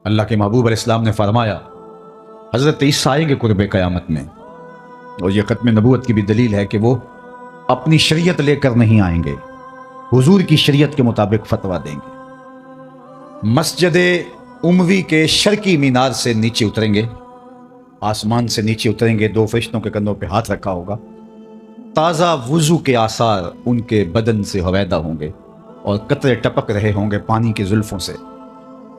اللہ کے محبوب علیہ السلام نے فرمایا حضرت عیسیٰ آئیں گے قرب قیامت میں، اور یہ ختم نبوت کی بھی دلیل ہے کہ وہ اپنی شریعت لے کر نہیں آئیں گے، حضور کی شریعت کے مطابق فتویٰ دیں گے۔ مسجد اموی کے شرقی مینار سے نیچے اتریں گے، آسمان سے نیچے اتریں گے، دو فرشتوں کے کندھوں پہ ہاتھ رکھا ہوگا، تازہ وضو کے آثار ان کے بدن سے ہویدا ہوں گے اور قطرے ٹپک رہے ہوں گے پانی کے زلفوں سے۔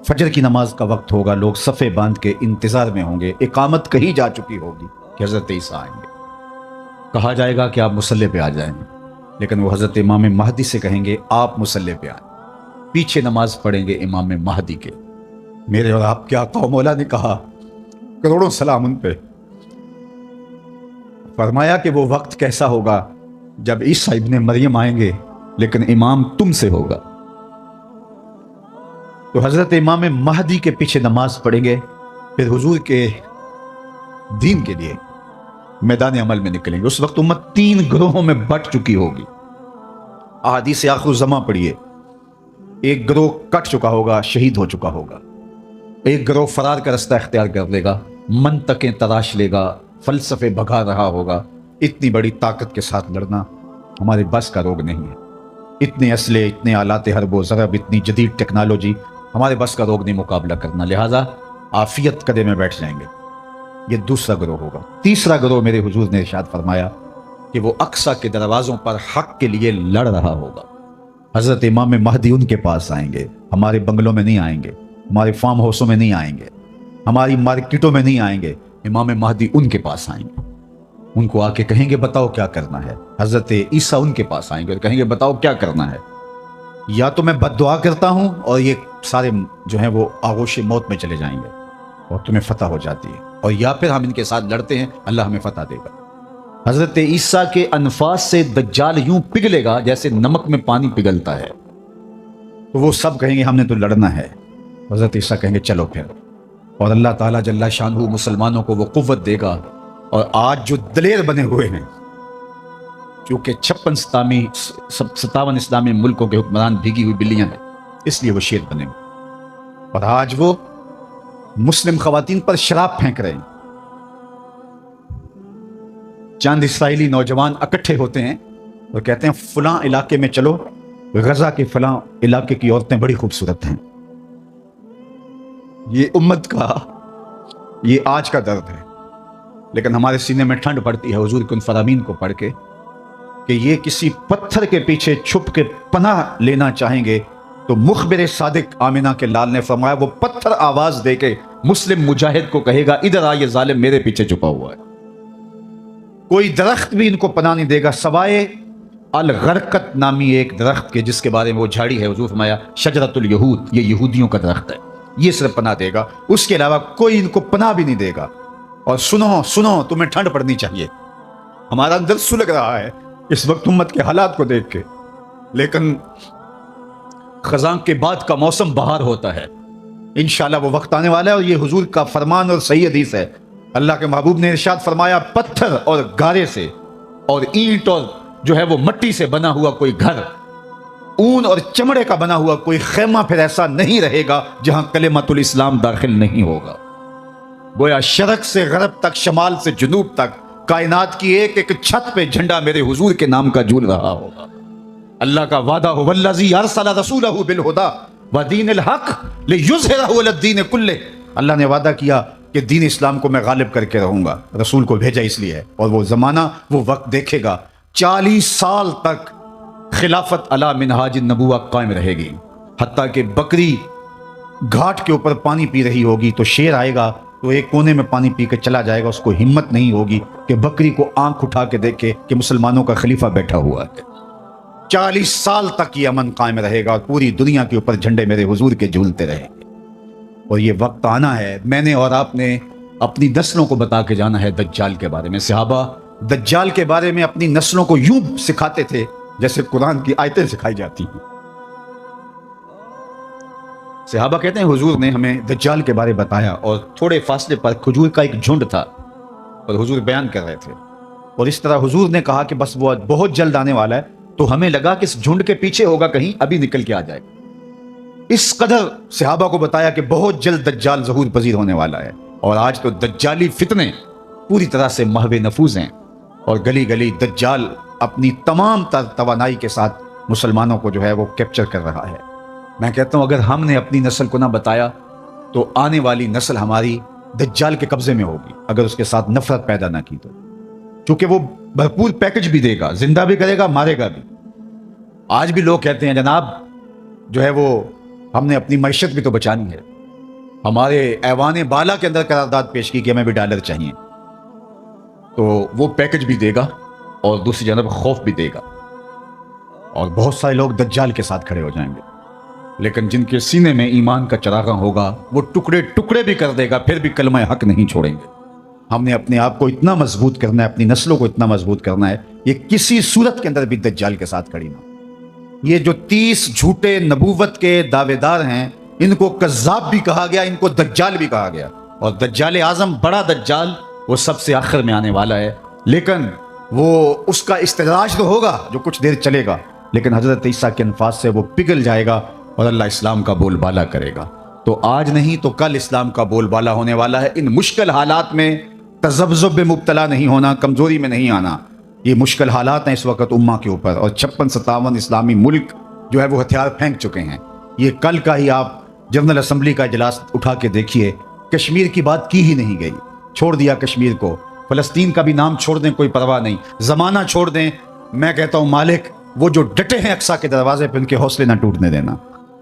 فجر کی نماز کا وقت ہوگا، لوگ صفے باندھ کے انتظار میں ہوں گے، اقامت کہی جا چکی ہوگی کہ حضرت عیسیٰ آئیں گے۔ کہا جائے گا کہ آپ مصلی پہ آ جائیں، لیکن وہ حضرت امام مہدی سے کہیں گے آپ مصلی پہ آئیں، پیچھے نماز پڑھیں گے امام مہدی کے۔ میرے اور آپ کے آقا و مولا نے کہا، کروڑوں سلام ان پہ، فرمایا کہ وہ وقت کیسا ہوگا جب عیسیٰ ابن مریم آئیں گے لیکن امام تم سے ہوگا۔ تو حضرت امام مہدی کے پیچھے نماز پڑھیں گے، پھر حضور کے دین کے لیے میدان عمل میں نکلیں گے۔ اس وقت امت 3 گروہوں میں بٹ چکی ہوگی۔ احادیث آخر الزماں پڑھیے، ایک گروہ کٹ چکا ہوگا، شہید ہو چکا ہوگا، ایک گروہ فرار کا رستہ اختیار کر لے گا، منطقیں تراش لے گا، فلسفے بھگا رہا ہوگا۔ اتنی بڑی طاقت کے ساتھ لڑنا ہمارے بس کا روگ نہیں ہے، اتنے اسلحے، اتنے آلات حرب و ضرب، اتنی جدید ٹیکنالوجی ہمارے بس کا روگ نہیں مقابلہ کرنا، لہٰذا عافیت قدے میں بیٹھ جائیں گے۔ یہ دوسرا گروہ ہوگا۔ تیسرا گروہ میرے حضور نے ارشاد فرمایا کہ وہ اقصیٰ کے دروازوں پر حق کے لیے لڑ رہا ہوگا۔ حضرت امام مہدی ان کے پاس آئیں گے، ہمارے بنگلوں میں نہیں آئیں گے، ہمارے فارم ہاؤسوں میں نہیں آئیں گے، ہماری مارکیٹوں میں نہیں آئیں گے، امام مہدی ان کے پاس آئیں گے، ان کو آ کے کہیں گے بتاؤ کیا کرنا ہے۔ حضرت عیسیٰ ان کے پاس آئیں گے اور کہیں گے بتاؤ کیا کرنا ہے۔ یا تو میں بد دعا کرتا ہوں اور یہ سارے جو ہیں وہ آغوش موت میں چلے جائیں گے اور تمہیں فتح ہو جاتی ہے، اور یا پھر ہم ان کے ساتھ لڑتے ہیں، اللہ ہمیں فتح دے گا۔ حضرت عیسیٰ کے انفاس سے دجال یوں پگھلے گا جیسے نمک میں پانی پگھلتا ہے، تو وہ سب کہیں گے ہم نے تو لڑنا ہے۔ حضرت عیسیٰ کہیں گے چلو پھر، اور اللہ تعالیٰ جل شانہ مسلمانوں کو وہ قوت دے گا، اور آج جو دلیر بنے ہوئے ہیں، چونکہ 57 اسلامی ملکوں کے حکمران بھیگی ہوئی بلیاں ہیں، اس لیے وہ شیر بنے ہوئے، اور آج وہ مسلم خواتین پر شراب پھینک رہے ہیں۔ چند اسرائیلی نوجوان اکٹھے ہوتے ہیں اور کہتے ہیں فلاں علاقے میں چلو، غزہ کے فلاں علاقے کی عورتیں بڑی خوبصورت ہیں۔ یہ امت کا، یہ آج کا درد ہے، لیکن ہمارے سینے میں ٹھنڈ پڑتی ہے حضور کے ان فرامین کو پڑھ کے کہ یہ کسی پتھر کے پیچھے چھپ کے پناہ لینا چاہیں گے تو مخبر صادق آمنہ کے لال نے فرمایا وہ پتھر آواز دے کے مسلم مجاہد کو کہے گا ادھر آ، یہ ظالم میرے پیچھے چھپا ہوا ہے۔ کوئی درخت بھی ان کو پناہ نہیں دے گا سوائے الغرقت نامی ایک درخت کے، جس کے بارے میں وہ جھاڑی ہے، حضور فرمایا شجرۃ الیہود، یہ یہودیوں کا درخت ہے، یہ صرف پناہ دے گا، اس کے علاوہ کوئی ان کو پناہ بھی نہیں دے گا۔ اور سنو تمہیں ٹھنڈ پڑنی چاہیے، ہمارا اندر سلگ رہا ہے اس وقت امت کے حالات کو دیکھ کے، لیکن خزاں کے بعد کا موسم بہار ہوتا ہے، انشاءاللہ وہ وقت آنے والا ہے، اور یہ حضور کا فرمان اور صحیح حدیث ہے۔ اللہ کے محبوب نے ارشاد فرمایا پتھر اور گارے سے اور اینٹ اور جو ہے وہ مٹی سے بنا ہوا کوئی گھر، اون اور چمڑے کا بنا ہوا کوئی خیمہ پھر ایسا نہیں رہے گا جہاں کلمۃ الاسلام داخل نہیں ہوگا۔ گویا شرق سے غرب تک، شمال سے جنوب تک، کائنات کی ایک ایک چھت پہ جھنڈا میرے حضور کے نام کا جھول رہا ہوگا۔ اللہ کا وعدہ ہو والذی ارسل رسولہ بالہدی ودین الحق لیظہرہ علی الدین کلہ، اللہ نے وعدہ کیا کہ دین اسلام کو میں غالب کر کے رہوں گا، رسول کو بھیجا اس لیے ہے، اور وہ زمانہ، وہ وقت دیکھے گا 40 سال تک خلافت علی منہاج النبوہ قائم رہے گی، حتیٰ کہ بکری گھاٹ کے اوپر پانی پی رہی ہوگی تو شیر آئے گا تو ایک کونے میں پانی پی کے چلا جائے گا، اس کو ہمت نہیں ہوگی کہ بکری کو آنکھ اٹھا کے دیکھے کہ مسلمانوں کا خلیفہ بیٹھا ہوا ہے۔ 40 سال تک یہ امن قائم رہے گا اور پوری دنیا کے اوپر جھنڈے میرے حضور کے جھولتے رہیں گے، اور یہ وقت آنا ہے۔ میں نے اور آپ نے اپنی نسلوں کو بتا کے جانا ہے دجال کے بارے میں۔ صحابہ دجال کے بارے میں اپنی نسلوں کو یوں سکھاتے تھے جیسے قرآن کی آیتیں سکھائی جاتی ہیں۔ صحابہ کہتے ہیں حضور نے ہمیں دجال کے بارے بتایا، اور تھوڑے فاصلے پر کھجور کا ایک جھنڈ تھا اور حضور بیان کر رہے تھے، اور اس طرح حضور نے کہا کہ بس وہ بہت جلد آنے والا ہے، تو ہمیں لگا کہ اس جھنڈ کے پیچھے ہوگا کہیں، ابھی نکل کے آ جائے گا۔ اس قدر صحابہ کو بتایا کہ بہت جلد دجال ظہور پذیر ہونے والا ہے، اور آج تو دجالی فتنے پوری طرح سے محو نفوذ ہیں، اور گلی گلی دجال اپنی تمام تر توانائی کے ساتھ مسلمانوں کو جو ہے وہ کیپچر کر رہا ہے۔ میں کہتا ہوں اگر ہم نے اپنی نسل کو نہ بتایا تو آنے والی نسل ہماری دجال کے قبضے میں ہوگی، اگر اس کے ساتھ نفرت پیدا نہ کی تو، چونکہ وہ بھرپور پیکج بھی دے گا، زندہ بھی کرے گا، مارے گا بھی۔ آج بھی لوگ کہتے ہیں جناب جو ہے وہ ہم نے اپنی معیشت بھی تو بچانی ہے، ہمارے ایوان بالا کے اندر قرارداد پیش کی کہ ہمیں بھی ڈالر چاہیے، تو وہ پیکج بھی دے گا اور دوسری جانب خوف بھی دے گا، اور بہت سارے لوگ دجال کے ساتھ کھڑے ہو جائیں گے، لیکن جن کے سینے میں ایمان کا چراغاں ہوگا وہ ٹکڑے ٹکڑے بھی کر دے گا، پھر بھی کلمہ حق نہیں چھوڑیں گے۔ ہم نے اپنے آپ کو اتنا مضبوط کرنا ہے، اپنی نسلوں کو اتنا مضبوط کرنا ہے، یہ کسی صورت کے اندر بھی دجال کے ساتھ کھڑی نہ ہو۔ یہ جو 30 جھوٹے نبوت کے دعوے دار ہیں، ان کو کذاب بھی کہا گیا، ان کو دجال بھی کہا گیا، اور دجال اعظم بڑا دجال وہ سب سے آخر میں آنے والا ہے، لیکن وہ اس کا استدراج تو ہوگا جو کچھ دیر چلے گا، لیکن حضرت عیسیٰ کے انفاس سے وہ پگھل جائے گا اور اللہ اسلام کا بول بالا کرے گا۔ تو آج نہیں تو کل اسلام کا بول بالا ہونے والا ہے۔ ان مشکل حالات میں تذبذب میں مبتلا نہیں ہونا، کمزوری میں نہیں آنا۔ یہ مشکل حالات ہیں اس وقت امہ کے اوپر، اور 56-57 اسلامی ملک جو ہے وہ ہتھیار پھینک چکے ہیں۔ یہ کل کا ہی آپ جنرل اسمبلی کا اجلاس اٹھا کے دیکھیے، کشمیر کی بات کی ہی نہیں گئی، چھوڑ دیا کشمیر کو، فلسطین کا بھی نام چھوڑ دیں کوئی پرواہ نہیں، زمانہ چھوڑ دیں۔ میں کہتا ہوں مالک وہ جو ڈٹے ہیں اقصیٰ کے دروازے پہ، ان کے حوصلے نہ ٹوٹنے دینا،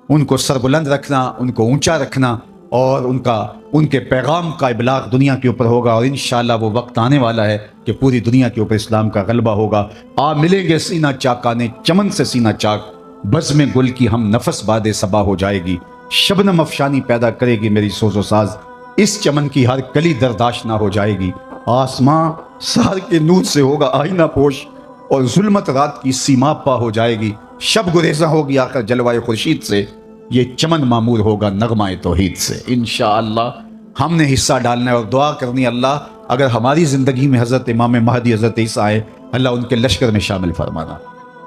ان کو سربلند رکھنا، ان کو اونچا رکھنا، اور ان کے پیغام کا ابلاغ دنیا کے اوپر ہوگا، اور انشاءاللہ وہ وقت آنے والا ہے کہ پوری دنیا کے اوپر اسلام کا غلبہ ہوگا۔ ملیں گے سینہ چاکانے چمن سے سینہ چاک، بزم گل کی ہم نفس باد صبا ہو جائے گی، شبنم افشانی پیدا کرے گی میری سوز و ساز، اس چمن کی ہر کلی درداشت نہ ہو جائے گی، آسماں سحر کے نور سے ہوگا آئینہ پوش، اور ظلمت رات کی سیما پا ہو جائے گی، شب گریزاں ہوگی آخر جلوائے خورشید سے، یہ چمن معمور ہوگا نغمہ توحید سے۔ انشاءاللہ ہم نے حصہ ڈالنا ہے اور دعا کرنی، اللہ اگر ہماری زندگی میں حضرت امام مہدی حضرت عیسیٰ آئے، اللہ ان کے لشکر میں شامل فرمانا،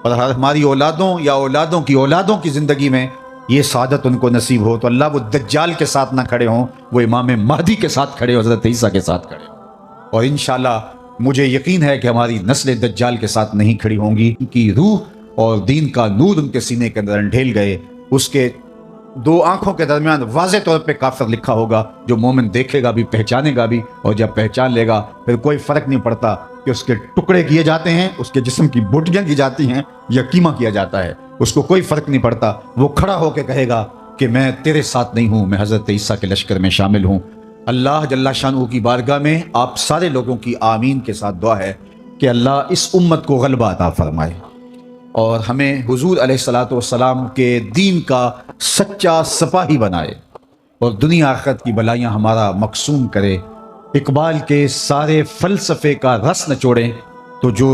اور ہماری اولادوں یا اولادوں کی اولادوں کی زندگی میں یہ سعادت ان کو نصیب ہو، تو اللہ وہ دجال کے ساتھ نہ کھڑے ہوں، وہ امام مہدی کے ساتھ کھڑے ہوں، حضرت عیسیٰ کے ساتھ کھڑے ہوں۔ اور انشاءاللہ مجھے یقین ہے کہ ہماری نسل دجال کے ساتھ نہیں کھڑی ہوں گی، ان کی روح اور دین کا نور ان کے سینے کے اندر انڈھیل گئے، اس کے 2 آنکھوں کے درمیان واضح طور پہ کافر لکھا ہوگا، جو مومن دیکھے گا بھی پہچانے گا بھی، اور جب پہچان لے گا پھر کوئی فرق نہیں پڑتا کہ اس کے ٹکڑے کیے جاتے ہیں، اس کے جسم کی بوٹیاں کی جاتی ہیں یا قیمہ کیا جاتا ہے، اس کو کوئی فرق نہیں پڑتا، وہ کھڑا ہو کے کہے گا کہ میں تیرے ساتھ نہیں ہوں، میں حضرت عیسیٰ کے لشکر میں شامل ہوں۔ اللہ جل شانہ کی بارگاہ میں آپ سارے لوگوں کی آمین کے ساتھ دعا ہے کہ اللہ اس امت کو غلبہ عطا فرمائے، اور ہمیں حضور علیہ الصلوۃ والسلام کے دین کا سچا سپاہی بنائے، اور دنیا آخرت کی بلائیاں ہمارا مقسوم کرے۔ اقبال کے سارے فلسفے کا رس نچوڑیں تو جو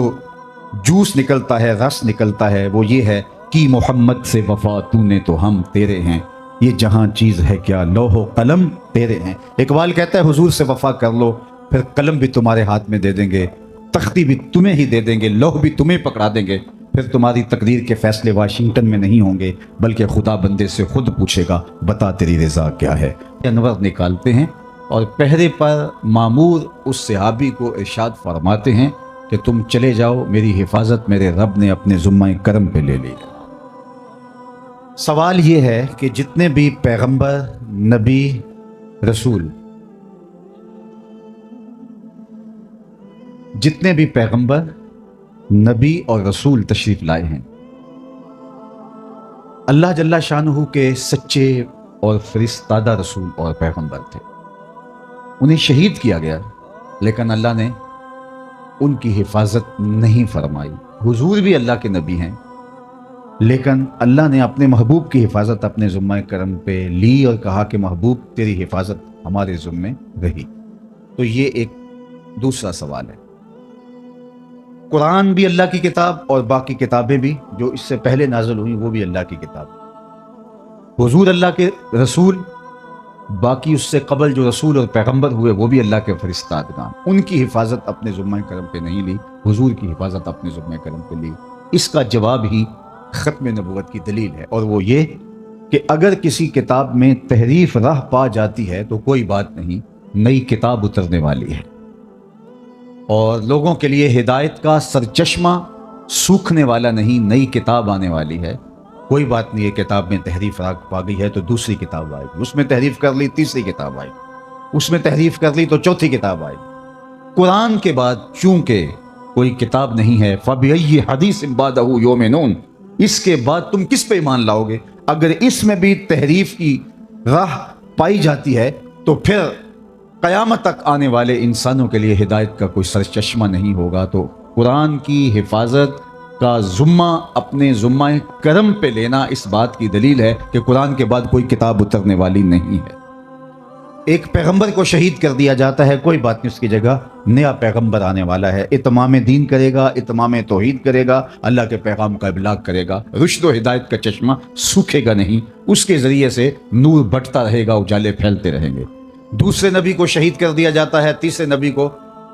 جوس نکلتا ہے، رس نکلتا ہے، وہ یہ ہے کہ محمد سے وفا تو نے تو ہم تیرے ہیں، یہ جہاں چیز ہے کیا لوح و قلم تیرے ہیں۔ اقبال کہتا ہے حضور سے وفا کر لو، پھر قلم بھی تمہارے ہاتھ میں دے دیں گے، تختی بھی تمہیں ہی دے دیں گے، لوح بھی تمہیں پکڑا دیں گے، پھر تمہاری تقدیر کے فیصلے واشنگٹن میں نہیں ہوں گے، بلکہ خدا بندے سے خود پوچھے گا بتا تیری رضا کیا ہے۔ انور نکالتے ہیں اور پہرے پر مامور اس صحابی کو ارشاد فرماتے ہیں کہ تم چلے جاؤ، میری حفاظت میرے رب نے اپنے ذمہ کرم پہ لے لی۔ سوال یہ ہے کہ جتنے بھی پیغمبر، نبی، رسول، جتنے بھی پیغمبر، نبی اور رسول تشریف لائے ہیں، اللہ جل شانہ کے سچے اور فرستادہ رسول اور پیغمبر تھے، انہیں شہید کیا گیا، لیکن اللہ نے ان کی حفاظت نہیں فرمائی۔ حضور بھی اللہ کے نبی ہیں، لیکن اللہ نے اپنے محبوب کی حفاظت اپنے ذمہ کرم پہ لی اور کہا کہ محبوب تیری حفاظت ہمارے ذمہ رہی۔ تو یہ ایک دوسرا سوال ہے۔ قرآن بھی اللہ کی کتاب اور باقی کتابیں بھی جو اس سے پہلے نازل ہوئی وہ بھی اللہ کی کتاب۔ حضور اللہ کے رسول، باقی اس سے قبل جو رسول اور پیغمبر ہوئے وہ بھی اللہ کے فرستادگان، ان کی حفاظت اپنے ذمہ کرم پہ نہیں لی، حضور کی حفاظت اپنے ذمہ کرم پہ لی۔ اس کا جواب ہی ختم نبوت کی دلیل ہے، اور وہ یہ کہ اگر کسی کتاب میں تحریف راہ پا جاتی ہے تو کوئی بات نہیں، نئی کتاب اترنے والی ہے، اور لوگوں کے لیے ہدایت کا سرچشمہ سوکھنے والا نہیں، نئی کتاب آنے والی ہے۔ کوئی بات نہیں، یہ کتاب میں تحریف راہ پا گئی ہے تو دوسری کتاب آئے گی، اس میں تحریف کر لی تیسری کتاب آئے گی، اس میں تحریف کر لی تو چوتھی کتاب آئے گی۔ قرآن کے بعد چونکہ کوئی کتاب نہیں ہے، فَبِأَيِّ حَدِيثٍ بَعْدَهُ يُؤْمِنُونَ، اس کے بعد تم کس پہ ایمان لاؤ گے؟ اگر اس میں بھی تحریف کی راہ پائی جاتی ہے تو پھر قیامت تک آنے والے انسانوں کے لیے ہدایت کا کوئی سرچشمہ نہیں ہوگا۔ تو قرآن کی حفاظت کا ذمہ اپنے ذمہ کرم پہ لینا اس بات کی دلیل ہے کہ قرآن کے بعد کوئی کتاب اترنے والی نہیں ہے۔ ایک پیغمبر کو شہید کر دیا جاتا ہے، کوئی بات نہیں، اس کی جگہ نیا پیغمبر آنے والا ہے، اتمام دین کرے گا، اتمام توحید کرے گا، اللہ کے پیغام کا ابلاغ کرے گا، رشد و ہدایت کا چشمہ سوکھے گا نہیں، اس کے ذریعے سے نور بٹتا رہے گا، اجالے پھیلتے رہیں گے۔ دوسرے نبی کو شہید کر دیا جاتا ہے، تیسرے نبی کو،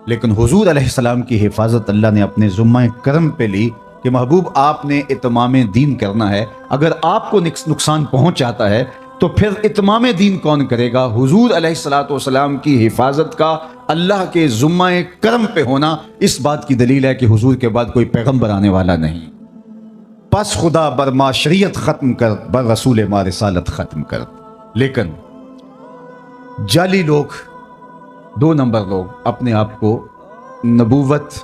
لیکن حضور علیہ السلام کی حفاظت اللہ نے اپنے ذمہ کرم پہ لی کہ محبوب آپ نے اتمام دین کرنا ہے، اگر آپ کو نقصان پہنچ جاتا ہے تو پھر اتمام دین کون کرے گا؟ حضور علیہ السلام کی حفاظت کا اللہ کے ذمہ کرم پہ ہونا اس بات کی دلیل ہے کہ حضور کے بعد کوئی پیغمبر آنے والا نہیں۔ پس خدا بر ما شریعت ختم کر، بر رسول ما رسالت ختم کر۔ لیکن جعلی لوگ، دو نمبر لوگ اپنے آپ کو نبوت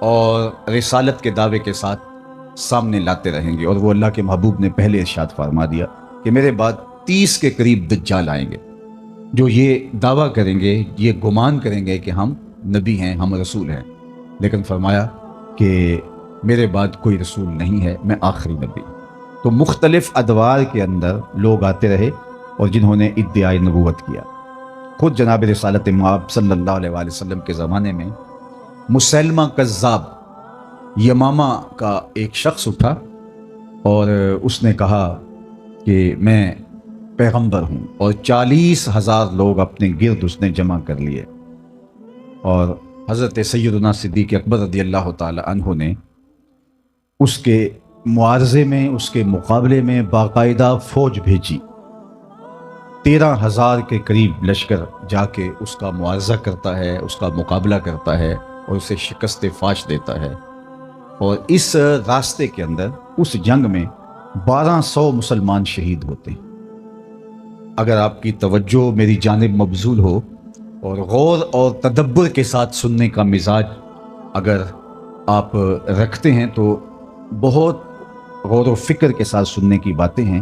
اور رسالت کے دعوے کے ساتھ سامنے لاتے رہیں گے، اور وہ اللہ کے محبوب نے پہلے ارشاد فرما دیا کہ میرے بعد 30 کے قریب دجال آئیں گے جو یہ دعویٰ کریں گے، یہ گمان کریں گے کہ ہم نبی ہیں، ہم رسول ہیں، لیکن فرمایا کہ میرے بعد کوئی رسول نہیں ہے، میں آخری نبی۔ تو مختلف ادوار کے اندر لوگ آتے رہے اور جنہوں نے ادعائے نبوت کیا۔ خود جناب رسالت مآب صلی اللہ علیہ وآلہ وسلم کے زمانے میں مسیلمہ کذاب یمامہ کا ایک شخص اٹھا اور اس نے کہا کہ میں پیغمبر ہوں، اور 40,000 لوگ اپنے گرد اس نے جمع کر لیے، اور حضرت سیدنا صدیق اکبر رضی اللہ تعالی عنہ نے اس کے معارضے میں، اس کے مقابلے میں باقاعدہ فوج بھیجی۔ 13,000 کے قریب لشکر جا کے اس کا معارضہ کرتا ہے، اس کا مقابلہ کرتا ہے اور اسے شکست فاش دیتا ہے، اور اس راستے کے اندر اس جنگ میں 1200 مسلمان شہید ہوتے ہیں۔ اگر آپ کی توجہ میری جانب مبذول ہو اور غور اور تدبر کے ساتھ سننے کا مزاج اگر آپ رکھتے ہیں تو بہت غور و فکر کے ساتھ سننے کی باتیں ہیں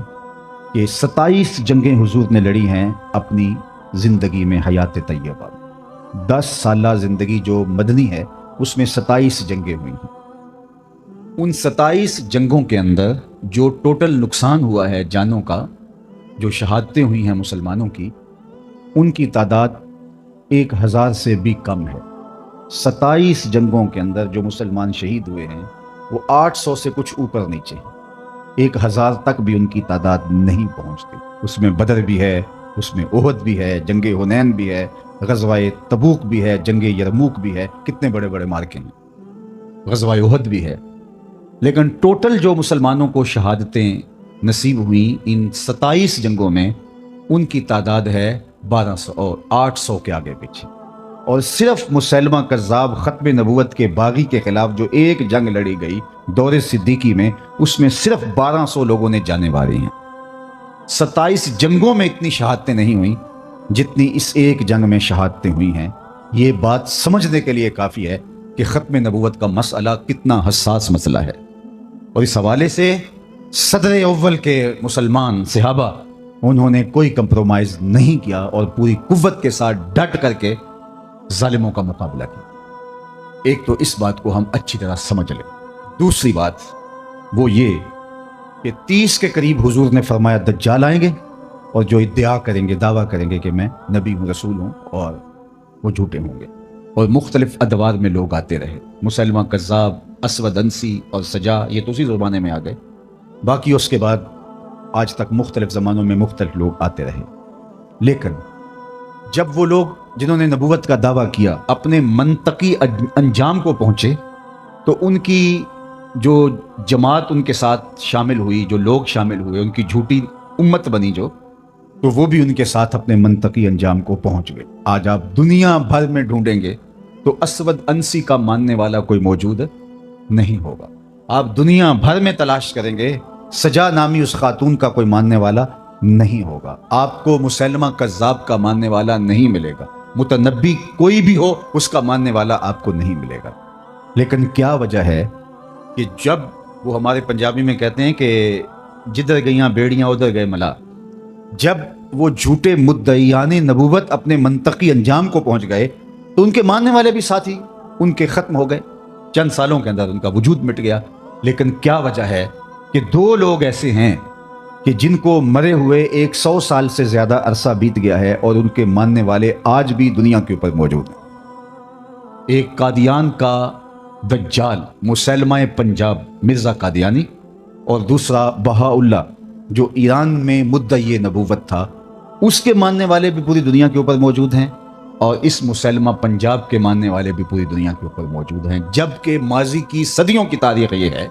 کہ 27 جنگیں حضور نے لڑی ہیں اپنی زندگی میں، حیات طیبہ میں 10 سالہ زندگی جو مدنی ہے اس میں 27 جنگیں ہوئی ہیں۔ ان 27 جنگوں کے اندر جو ٹوٹل نقصان ہوا ہے جانوں کا، جو شہادتیں ہوئی ہیں مسلمانوں کی، ان کی تعداد 1000 سے بھی کم ہے۔ 27 جنگوں کے اندر جو مسلمان شہید ہوئے ہیں وہ 800 سے کچھ اوپر نیچے، 1000 تک بھی ان کی تعداد نہیں پہنچتی۔ اس میں بدر بھی ہے، اس میں احد بھی ہے، جنگ حنین بھی ہے، غزوہ تبوک بھی ہے، جنگ یرموک بھی ہے، کتنے بڑے بڑے مارکے ہیں، غزوہ احد بھی ہے۔ لیکن ٹوٹل جو مسلمانوں کو شہادتیں نصیب ہوئیں ان 27 جنگوں میں، ان کی تعداد ہے 1200 اور 800 کے آگے پیچھے۔ اور صرف مسیلمہ کذاب ختم نبوت کے باغی کے خلاف جو ایک جنگ لڑی گئی دور صدیقی میں، اس میں صرف 1200 لوگوں نے جانیں ماری ہیں۔ 27 جنگوں میں اتنی شہادتیں نہیں ہوئیں جتنی اس ایک جنگ میں شہادتیں ہوئی ہیں۔ یہ بات سمجھنے کے لیے کافی ہے کہ ختم نبوت کا مسئلہ کتنا حساس مسئلہ ہے، اور اس حوالے سے صدر اول کے مسلمان صحابہ انہوں نے کوئی کمپرومائز نہیں کیا اور پوری قوت کے ساتھ ڈٹ کر کے ظالموں کا مقابلہ کیا۔ ایک تو اس بات کو ہم اچھی طرح سمجھ لیں۔ دوسری بات وہ یہ کہ 30 کے قریب حضور نے فرمایا دجال آئیں گے، اور جو ادعا کریں گے، دعویٰ کریں گے کہ میں نبی ہوں، رسول ہوں، اور وہ جھوٹے ہوں گے۔ اور مختلف ادوار میں لوگ آتے رہے، مسلمہ کذاب، اسود انسی اور سجا، یہ تو اسی زمانے میں آ گئے، باقی اس کے بعد آج تک مختلف زمانوں میں مختلف لوگ آتے رہے۔ لیکن جب وہ لوگ جنہوں نے نبوت کا دعویٰ کیا اپنے منطقی انجام کو پہنچے تو ان کی جو جماعت ان کے ساتھ شامل ہوئی، جو لوگ شامل ہوئے، ان کی جھوٹی امت بنی جو، تو وہ بھی ان کے ساتھ اپنے منطقی انجام کو پہنچ گئے۔ آج آپ دنیا بھر میں ڈھونڈیں گے تو اسود انسی کا ماننے والا کوئی موجود نہیں ہوگا۔ آپ دنیا بھر میں تلاش کریں گے، سجا نامی اس خاتون کا کوئی ماننے والا نہیں ہوگا۔ آپ کو مسلمہ کذاب کا ماننے والا نہیں ملے گا، متنبی کوئی بھی ہو اس کا ماننے والا آپ کو نہیں ملے گا۔ لیکن کیا وجہ ہے کہ جب وہ ہمارے پنجابی میں کہتے ہیں کہ جدھر گئیاں بیڑیاں ادھر گئے ملا، جب وہ جھوٹے مدعیان نبوت اپنے منطقی انجام کو پہنچ گئے تو ان کے ماننے والے بھی ساتھی ان کے ختم ہو گئے، چند سالوں کے اندر ان کا وجود مٹ گیا۔ لیکن کیا وجہ ہے کہ دو لوگ ایسے ہیں کہ جن کو مرے ہوئے 100 سال سے زیادہ عرصہ بیت گیا ہے اور ان کے ماننے والے آج بھی دنیا کے اوپر موجود ہیں۔ ایک قادیان کا دجال مسلمہ پنجاب مرزا قادیانی، اور دوسرا بہاء اللہ جو ایران میں مدعی نبوت تھا، اس کے ماننے والے بھی پوری دنیا کے اوپر موجود ہیں، اور اس مسلمہ پنجاب کے ماننے والے بھی پوری دنیا کے اوپر موجود ہیں۔ جبکہ ماضی کی صدیوں کی تاریخ یہ ہے،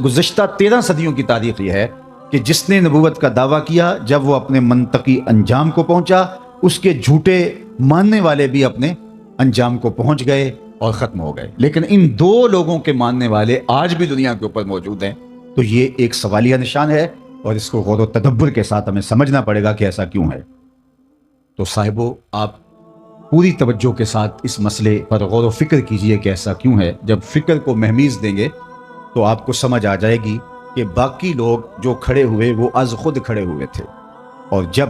گزشتہ 13 صدیوں کی تاریخ یہ ہے کہ جس نے نبوت کا دعویٰ کیا، جب وہ اپنے منطقی انجام کو پہنچا، اس کے جھوٹے ماننے والے بھی اپنے انجام کو پہنچ گئے اور ختم ہو گئے۔ لیکن ان دو لوگوں کے ماننے والے آج بھی دنیا کے اوپر موجود ہیں، تو یہ ایک سوالیہ نشان ہے، اور اس کو غور و تدبر کے ساتھ ہمیں سمجھنا پڑے گا کہ ایسا کیوں ہے۔ تو صاحبو، آپ پوری توجہ کے ساتھ اس مسئلے پر غور و فکر کیجئے کہ ایسا کیوں ہے۔ جب فکر کو مہمیز دیں گے تو آپ کو سمجھ آ جائے گی کہ باقی لوگ جو کھڑے ہوئے وہ از خود کھڑے ہوئے تھے، اور جب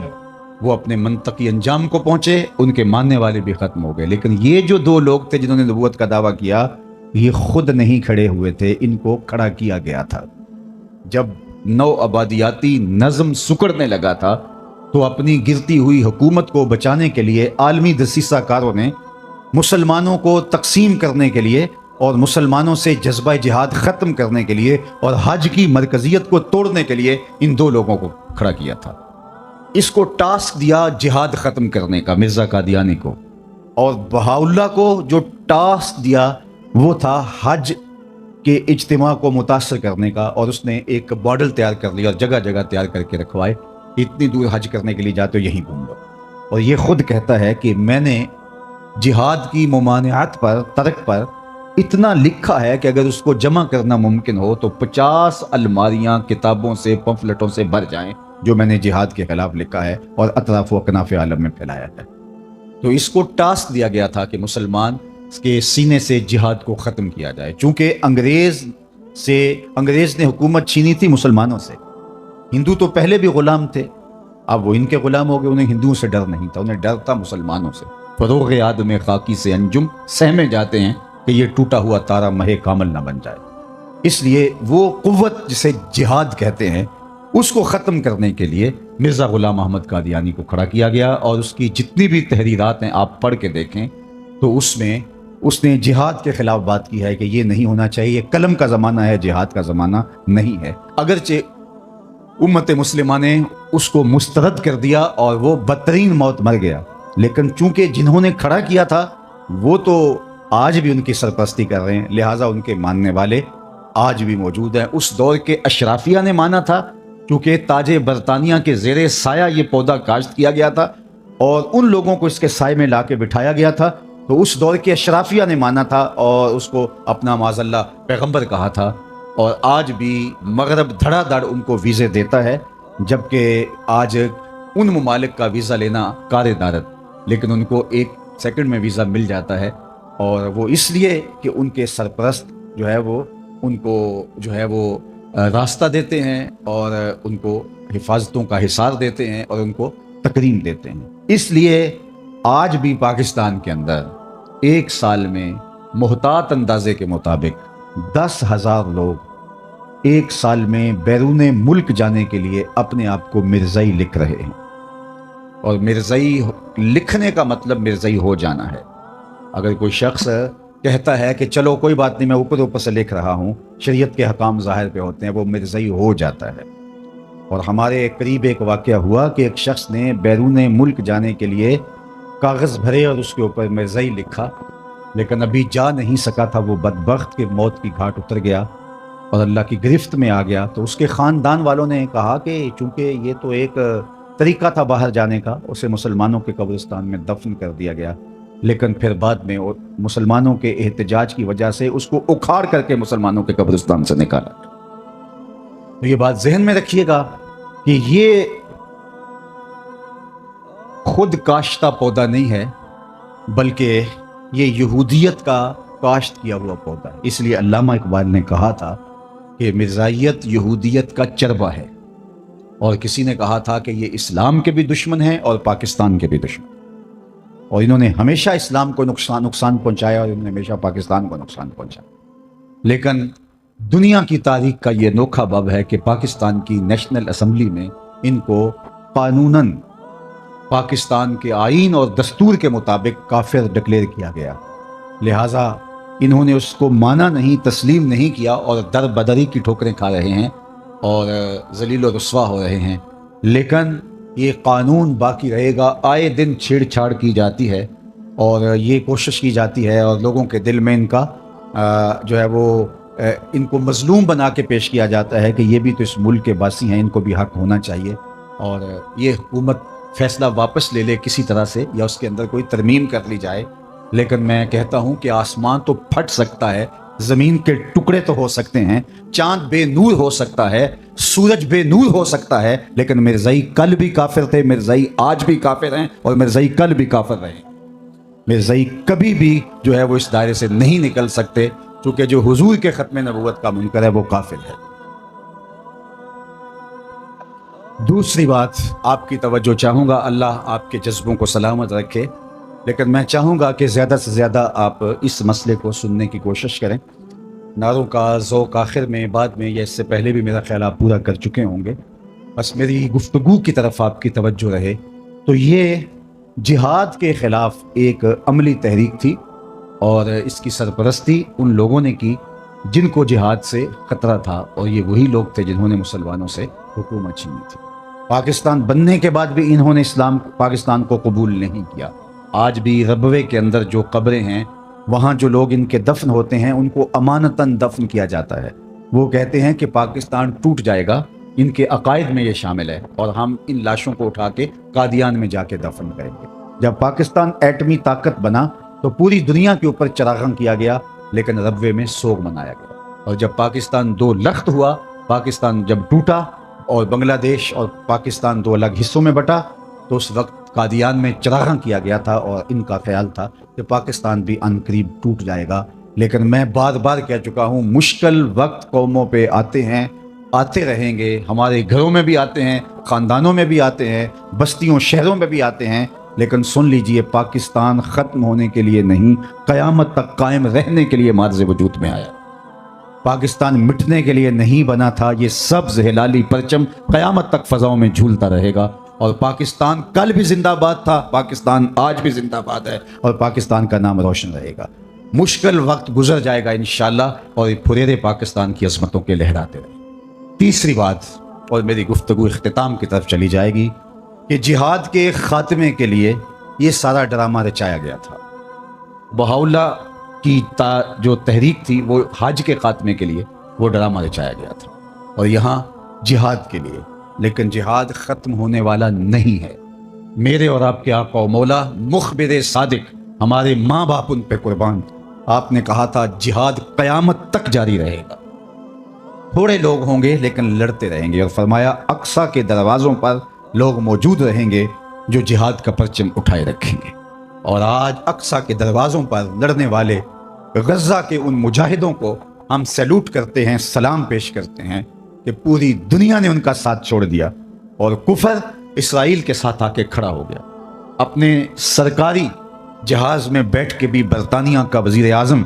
وہ اپنے منطقی انجام کو پہنچے ان کے ماننے والے بھی ختم ہو گئے۔ لیکن یہ جو دو لوگ تھے جنہوں نے نبوت کا دعویٰ کیا، یہ خود نہیں کھڑے ہوئے تھے، ان کو کھڑا کیا گیا تھا۔ جب نو آبادیاتی نظم سکڑنے لگا تھا تو اپنی گرتی ہوئی حکومت کو بچانے کے لیے عالمی دسیسہ کاروں نے مسلمانوں کو تقسیم کرنے کے لیے اور مسلمانوں سے جذبہ جہاد ختم کرنے کے لیے اور حج کی مرکزیت کو توڑنے کے لیے ان دو لوگوں کو کھڑا کیا تھا۔ اس کو ٹاسک دیا جہاد ختم کرنے کا مرزا قادیانی کو، اور بہاء اللہ کو جو ٹاسک دیا وہ تھا حج کے اجتماع کو متاثر کرنے کا، اور اس نے ایک ماڈل تیار کر لیا اور جگہ جگہ تیار کر کے رکھوائے، اتنی دور حج کرنے کے لیے جاتے ہو یہیں گھوم لو۔ اور یہ خود کہتا ہے کہ میں نے جہاد کی ممانعت پر، ترک پر اتنا لکھا ہے کہ اگر اس کو جمع کرنا ممکن ہو تو 50 الماریاں کتابوں سے، پمفلٹوں سے بھر جائیں جو میں نے جہاد کے خلاف لکھا ہے اور اطراف و اکناف عالم میں پھیلایا ہے۔ تو اس کو ٹاسک دیا گیا تھا کہ مسلمان کے سینے سے جہاد کو ختم کیا جائے، چونکہ انگریز نے حکومت چھینی تھی مسلمانوں سے۔ ہندو تو پہلے بھی غلام تھے، اب وہ ان کے غلام ہو گئے، انہیں ہندوؤں سے ڈر نہیں تھا، انہیں ڈر تھا مسلمانوں سے۔ فروغ یاد میں خاکی سے انجم سہمے جاتے ہیں کہ یہ ٹوٹا ہوا تارا مہے کامل نہ بن جائے۔ اس لیے وہ قوت جسے جہاد کہتے ہیں، اس کو ختم کرنے کے لیے مرزا غلام احمد قادیانی کو کھڑا کیا گیا، اور اس کی جتنی بھی تحریرات ہیں آپ پڑھ کے دیکھیں تو اس میں اس نے جہاد کے خلاف بات کی ہے کہ یہ نہیں ہونا چاہیے، یہ قلم کا زمانہ ہے، جہاد کا زمانہ نہیں ہے۔ اگرچہ امت مسلمہ نے اس کو مسترد کر دیا اور وہ بدترین موت مر گیا، لیکن چونکہ جنہوں نے کھڑا کیا تھا وہ تو آج بھی ان کی سرپرستی کر رہے ہیں، لہٰذا ان کے ماننے والے آج بھی موجود ہیں۔ اس دور کے اشرافیہ نے مانا تھا، کیونکہ تاج برطانیہ کے زیر سایہ یہ پودا کاشت کیا گیا تھا اور ان لوگوں کو اس کے سائے میں لا کے بٹھایا گیا تھا، تو اس دور کے اشرافیہ نے مانا تھا اور اس کو اپنا معاذ اللہ پیغمبر کہا تھا، اور آج بھی مغرب دھڑا دھڑ ان کو ویزے دیتا ہے، جبکہ آج ان ممالک کا ویزا لینا کار دارت، لیکن ان کو 1 سیکنڈ میں ویزا مل جاتا ہے، اور وہ اس لیے کہ ان کے سرپرست جو ہے وہ ان کو جو ہے وہ راستہ دیتے ہیں اور ان کو حفاظتوں کا حصار دیتے ہیں اور ان کو تکریم دیتے ہیں۔ اس لیے آج بھی پاکستان کے اندر 1 سال میں محتاط اندازے کے مطابق 10,000 لوگ 1 سال میں بیرون ملک جانے کے لیے اپنے آپ کو مرزائی لکھ رہے ہیں، اور مرزائی لکھنے کا مطلب مرزائی ہو جانا ہے۔ اگر کوئی شخص کہتا ہے کہ چلو کوئی بات نہیں، میں اوپر سے لکھ رہا ہوں، شریعت کے حکام ظاہر پہ ہوتے ہیں، وہ مرزائی ہو جاتا ہے۔ اور ہمارے قریب ایک واقعہ ہوا کہ ایک شخص نے بیرون ملک جانے کے لیے کاغذ بھرے اور اس کے اوپر مرزائی لکھا، لیکن ابھی جا نہیں سکا تھا، وہ بدبخت کہ موت کی گھاٹ اتر گیا، اور اللہ کی گرفت میں آ گیا تو اس کے خاندان والوں نے کہا کہ چونکہ یہ تو ایک طریقہ تھا باہر جانے کا، اسے مسلمانوں کے قبرستان میں دفن کر دیا گیا، لیکن پھر بعد میں مسلمانوں کے احتجاج کی وجہ سے اس کو اکھاڑ کر کے مسلمانوں کے قبرستان سے نکالا۔ تو یہ بات ذہن میں رکھیے گا کہ یہ خود کاشتہ پودا نہیں ہے، بلکہ یہ یہودیت کا کاشت کیا ہوا پودا ہے۔ اس لیے علامہ اقبال نے کہا تھا کہ مرزائیت یہودیت کا چربہ ہے، اور کسی نے کہا تھا کہ یہ اسلام کے بھی دشمن ہیں اور پاکستان کے بھی دشمن، اور انہوں نے ہمیشہ اسلام کو نقصان پہنچایا، اور انہوں نے ہمیشہ پاکستان کو نقصان پہنچایا۔ لیکن دنیا کی تاریخ کا یہ انوکھا باب ہے کہ پاکستان کی نیشنل اسمبلی میں ان کو قانوناً پاکستان کے آئین اور دستور کے مطابق کافر ڈکلیئر کیا گیا، لہٰذا انہوں نے اس کو مانا نہیں، تسلیم نہیں کیا، اور در بدری کی ٹھوکریں کھا رہے ہیں اور ذلیل و رسوا ہو رہے ہیں۔ لیکن یہ قانون باقی رہے گا، آئے دن چھیڑ چھاڑ کی جاتی ہے اور یہ کوشش کی جاتی ہے، اور لوگوں کے دل میں ان کا جو ہے وہ ان کو مظلوم بنا کے پیش کیا جاتا ہے کہ یہ بھی تو اس ملک کے باسی ہیں، ان کو بھی حق ہونا چاہیے، اور یہ حکومت فیصلہ واپس لے لے کسی طرح سے، یا اس کے اندر کوئی ترمیم کر لی جائے۔ لیکن میں کہتا ہوں کہ آسمان تو پھٹ سکتا ہے، زمین کے ٹکڑے تو ہو سکتے ہیں، چاند بے نور ہو سکتا ہے، سورج بے نور ہو سکتا ہے، لیکن مرزائی کل بھی کافر تھے، مرزائی آج بھی کافر ہیں، اور مرزائی کل بھی کافر رہے۔ مرزائی کبھی بھی جو ہے وہ اس دائرے سے نہیں نکل سکتے، چونکہ جو حضور کے ختم نبوت کا منکر ہے وہ کافر ہے۔ دوسری بات آپ کی توجہ چاہوں گا، اللہ آپ کے جذبوں کو سلامت رکھے، لیکن میں چاہوں گا کہ زیادہ سے زیادہ آپ اس مسئلے کو سننے کی کوشش کریں۔ نعروں کا ذوق آخر میں، بعد میں، یا اس سے پہلے بھی میرا خیال آپ پورا کر چکے ہوں گے، بس میری گفتگو کی طرف آپ کی توجہ رہے۔ تو یہ جہاد کے خلاف ایک عملی تحریک تھی، اور اس کی سرپرستی ان لوگوں نے کی جن کو جہاد سے خطرہ تھا، اور یہ وہی لوگ تھے جنہوں نے مسلمانوں سے حکومت چھینی تھی۔ پاکستان بننے کے بعد بھی انہوں نے پاکستان کو قبول نہیں کیا۔ آج بھی ربوے کے اندر جو قبریں ہیں، وہاں جو لوگ ان کے دفن ہوتے ہیں ان کو امانتاً دفن کیا جاتا ہے۔ وہ کہتے ہیں کہ پاکستان ٹوٹ جائے گا، ان کے عقائد میں یہ شامل ہے، اور ہم ان لاشوں کو اٹھا کے قادیان میں جا کے دفن کریں گے۔ جب پاکستان ایٹمی طاقت بنا تو پوری دنیا کے اوپر چراغاں کیا گیا، لیکن ربوے میں سوگ منایا گیا، اور جب پاکستان دو لخت ہوا، پاکستان جب ٹوٹا اور بنگلہ دیش اور پاکستان دو الگ حصوں میں بٹا، تو اس وقت قادیان میں چراغاں کیا گیا تھا، اور ان کا خیال تھا کہ پاکستان بھی عنقریب ٹوٹ جائے گا۔ لیکن میں بار بار کہہ چکا ہوں، مشکل وقت قوموں پہ آتے ہیں، آتے رہیں گے، ہمارے گھروں میں بھی آتے ہیں، خاندانوں میں بھی آتے ہیں، بستیوں شہروں میں بھی آتے ہیں، لیکن سن لیجئے، پاکستان ختم ہونے کے لیے نہیں، قیامت تک قائم رہنے کے لیے مارز وجود میں آیا۔ پاکستان مٹنے کے لیے نہیں بنا تھا، یہ سبز ہلالی پرچم قیامت تک فضاؤں میں جھولتا رہے گا، اور پاکستان کل بھی زندہ باد تھا، پاکستان آج بھی زندہ باد ہے، اور پاکستان کا نام روشن رہے گا۔ مشکل وقت گزر جائے گا انشاءاللہ، اور پھریرے پاکستان کی عظمتوں کے لہراتے رہے۔ تیسری بات، اور میری گفتگو اختتام کی طرف چلی جائے گی، کہ جہاد کے خاتمے کے لیے یہ سارا ڈرامہ رچایا گیا تھا۔ بہاؤاللہ کی جو تحریک تھی وہ حج کے خاتمے کے لیے وہ ڈرامہ رچایا گیا تھا، اور یہاں جہاد کے لیے، لیکن جہاد ختم ہونے والا نہیں ہے۔ میرے اور آپ کے آقا و مولا مخبر صادق، ہمارے ماں باپ ان پہ قربان، آپ نے کہا تھا جہاد قیامت تک جاری رہے گا، تھوڑے لوگ ہوں گے لیکن لڑتے رہیں گے، اور فرمایا اقصی کے دروازوں پر لوگ موجود رہیں گے جو جہاد کا پرچم اٹھائے رکھیں گے۔ اور آج اقصی کے دروازوں پر لڑنے والے غزہ کے ان مجاہدوں کو ہم سیلوٹ کرتے ہیں، سلام پیش کرتے ہیں کہ پوری دنیا نے ان کا ساتھ چھوڑ دیا، اور کفر اسرائیل کے ساتھ آ کے کھڑا ہو گیا۔ اپنے سرکاری جہاز میں بیٹھ کے بھی برطانیہ کا وزیر اعظم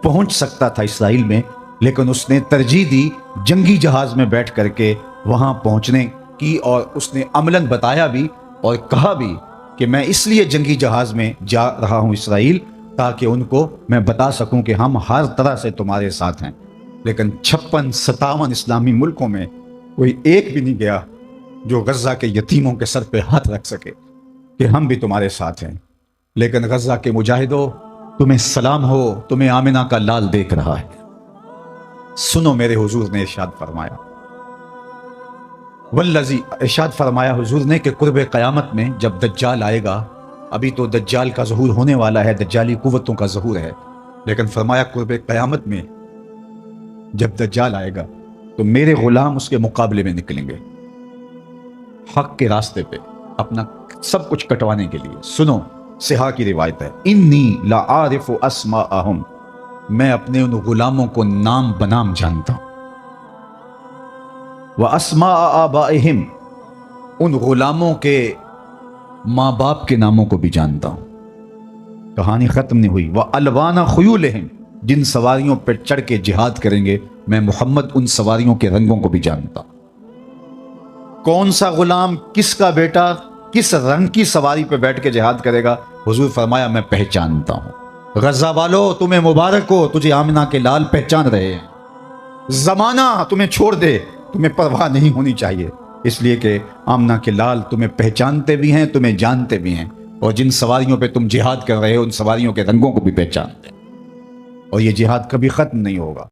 پہنچ سکتا تھا اسرائیل میں، لیکن اس نے ترجیح دی جنگی جہاز میں بیٹھ کر کے وہاں پہنچنے کی، اور اس نے عملاً بتایا بھی اور کہا بھی کہ میں اس لیے جنگی جہاز میں جا رہا ہوں اسرائیل، تاکہ ان کو میں بتا سکوں کہ ہم ہر طرح سے تمہارے ساتھ ہیں۔ لیکن 56-57 اسلامی ملکوں میں کوئی ایک بھی نہیں گیا جو غزہ کے یتیموں کے سر پہ ہاتھ رکھ سکے کہ ہم بھی تمہارے ساتھ ہیں۔ لیکن غزہ کے مجاہدوں، تمہیں سلام ہو، تمہیں آمنہ کا لال دیکھ رہا ہے۔ سنو میرے حضور نے ارشاد فرمایا، والذی، ارشاد فرمایا حضور نے کہ قرب قیامت میں جب دجال آئے گا، ابھی تو دجال کا ظہور ہونے والا ہے، دجالی قوتوں کا ظہور ہے، لیکن فرمایا قرب قیامت میں جب دجال آئے گا تو میرے غلام اس کے مقابلے میں نکلیں گے حق کے راستے پہ اپنا سب کچھ کٹوانے کے لیے۔ سنو، صحاح کی روایت ہے، انی لا عارف اسماءہم، میں اپنے ان غلاموں کو نام بنام جانتا ہوں، واسماء آبائہم، ان غلاموں کے ماں باپ کے ناموں کو بھی جانتا ہوں۔ کہانی ختم نہیں ہوئی، وَأَلْوَانَ خُيُولِهِمْ، جن سواریوں پر چڑھ کے جہاد کریں گے میں محمد ان سواریوں کے رنگوں کو بھی جانتا ہوں۔ کون سا غلام، کس کا بیٹا کس رنگ کی سواری پہ بیٹھ کے جہاد کرے گا، حضور فرمایا میں پہچانتا ہوں۔ غزہ والو تمہیں مبارک ہو، تجھے آمنہ کے لال پہچان رہے ہیں۔ زمانہ تمہیں چھوڑ دے، تمہیں پرواہ نہیں ہونی چاہیے، اس لیے کہ آمنہ کے لال تمہیں پہچانتے بھی ہیں، تمہیں جانتے بھی ہیں، اور جن سواریوں پہ تم جہاد کر رہے ہو ان سواریوں کے رنگوں کو بھی پہچانتے ہیں، اور یہ جہاد کبھی ختم نہیں ہوگا۔